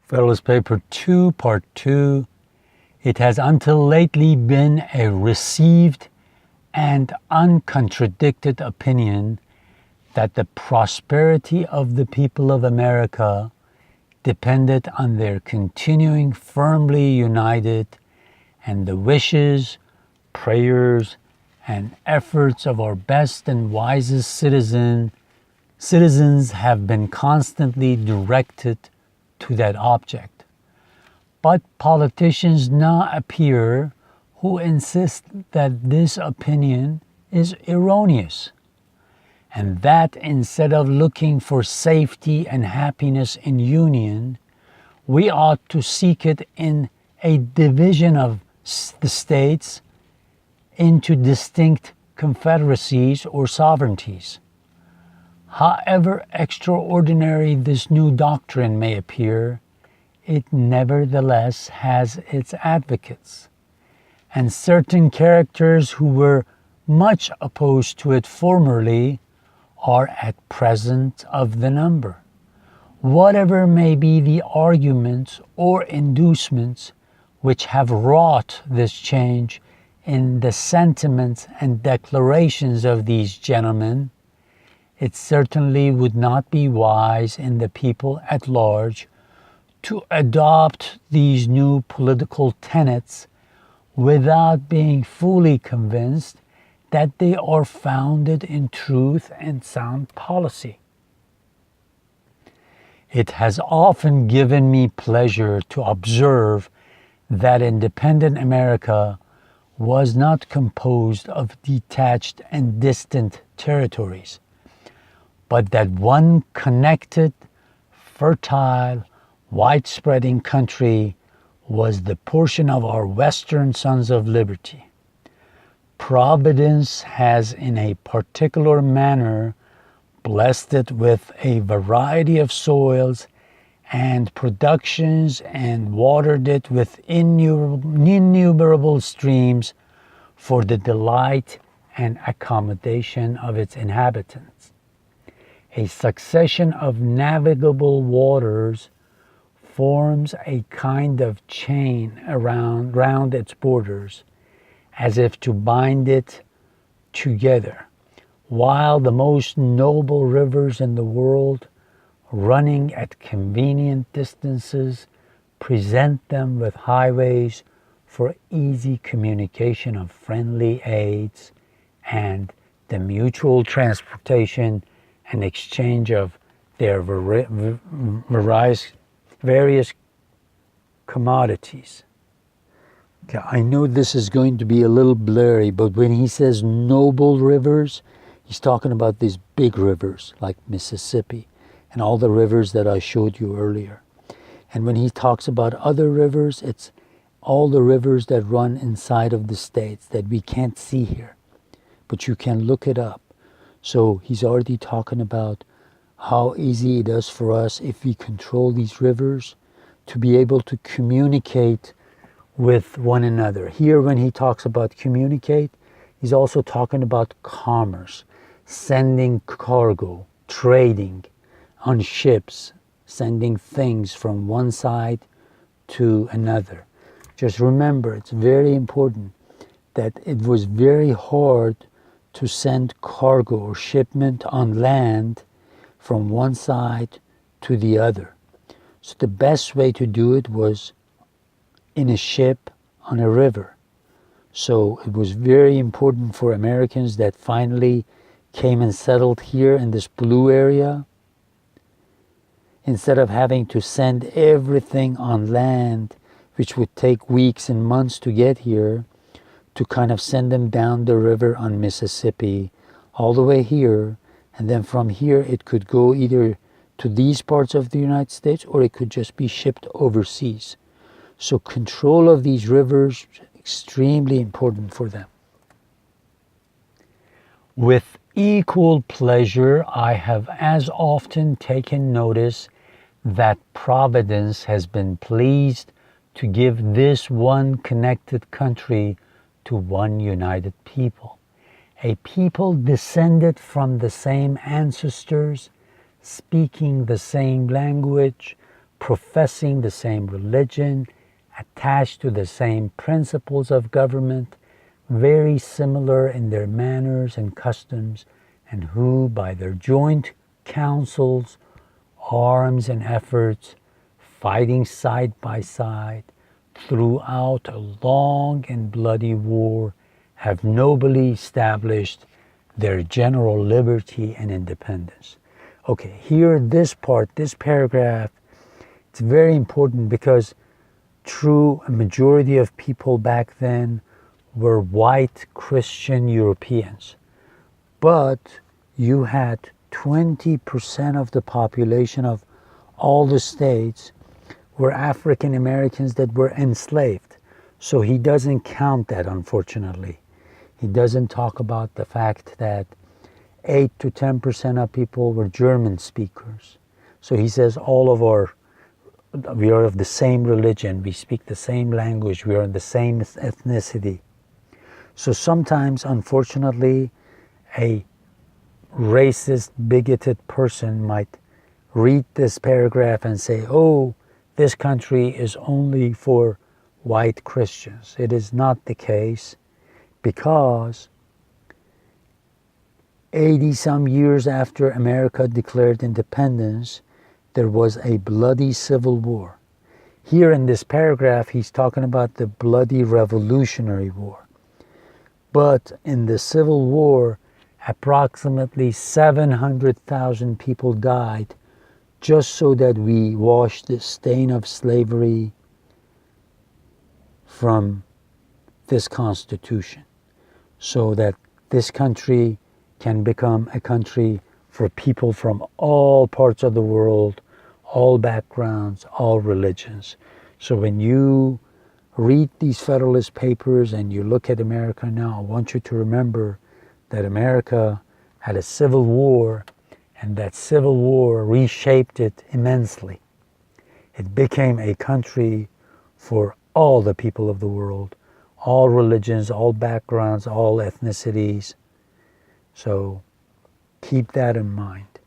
Federalist Paper 2, Part 2. It has until lately been a received and uncontradicted opinion that the prosperity of the people of America depended on their continuing firmly united, and the wishes, prayers, and efforts of our best and wisest citizens have been constantly directed to that object. But politicians now appear who insist that this opinion is erroneous, and that instead of looking for safety and happiness in union, we ought to seek it in a division of the states into distinct confederacies or sovereignties. However extraordinary this new doctrine may appear, it nevertheless has its advocates, and certain characters who were much opposed to it formerly are at present of the number. Whatever may be the arguments or inducements which have wrought this change in the sentiments and declarations of these gentlemen, it certainly would not be wise in the people at large to adopt these new political tenets without being fully convinced that they are founded in truth and sound policy. It has often given me pleasure to observe that independent America was not composed of detached and distant territories, but that one connected, fertile, wide-spreading country was the portion of our Western Sons of Liberty. Providence has in a particular manner blessed it with a variety of soils and productions, and watered it with innumerable streams for the delight and accommodation of its inhabitants. A succession of navigable waters forms a kind of chain round its borders, as if to bind it together, while the most noble rivers in the world, running at convenient distances, present them with highways for easy communication of friendly aids and the mutual transportation and exchange of their various commodities. Okay, I know this is going to be a little blurry, but when he says noble rivers, he's talking about these big rivers like Mississippi and all the rivers that I showed you earlier. And when he talks about other rivers, it's all the rivers that run inside of the states that we can't see here, but you can look it up. So he's already talking about how easy it is for us, if we control these rivers, to be able to communicate with one another. Here, when he talks about communicate, he's also talking about commerce, sending cargo, trading on ships, sending things from one side to another. Just remember, it's very important that it was very hard to send cargo or shipment on land from one side to the other. So the best way to do it was in a ship on a river. So it was very important for Americans that finally came and settled here in this blue area. Instead of having to send everything on land, which would take weeks and months to get here, to kind of send them down the river on Mississippi all the way here, and then from here it could go either to these parts of the United States or it could just be shipped overseas. So control of these rivers is extremely important for them. With equal pleasure, I have as often taken notice that Providence has been pleased to give this one connected country to one united people, a people descended from the same ancestors, speaking the same language, professing the same religion, attached to the same principles of government, very similar in their manners and customs, and who, by their joint counsels, arms, and efforts, fighting side by side throughout a long and bloody war, have nobly established their general liberty and independence. Okay, here, this part, this paragraph, it's very important because a majority of people back then were white Christian Europeans. But you had 20% of the population of all the states were African Americans that were enslaved. So he doesn't count that, unfortunately. He doesn't talk about the fact that 8 to 10% of people were German speakers. So he says we are of the same religion, we speak the same language, we are the same ethnicity. So sometimes, unfortunately, a racist, bigoted person might read this paragraph and say, oh, this country is only for white Christians. It is not the case, because 80-some years after America declared independence, there was a bloody civil war. Here in this paragraph, he's talking about the bloody Revolutionary War. But in the Civil War, approximately 700,000 people died just so that we wash the stain of slavery from this Constitution, so that this country can become a country for people from all parts of the world, all backgrounds, all religions. So when you read these Federalist Papers and you look at America now, I want you to remember that America had a civil war, and that civil war reshaped it immensely. It became a country for all the people of the world, all religions, all backgrounds, all ethnicities. So keep that in mind.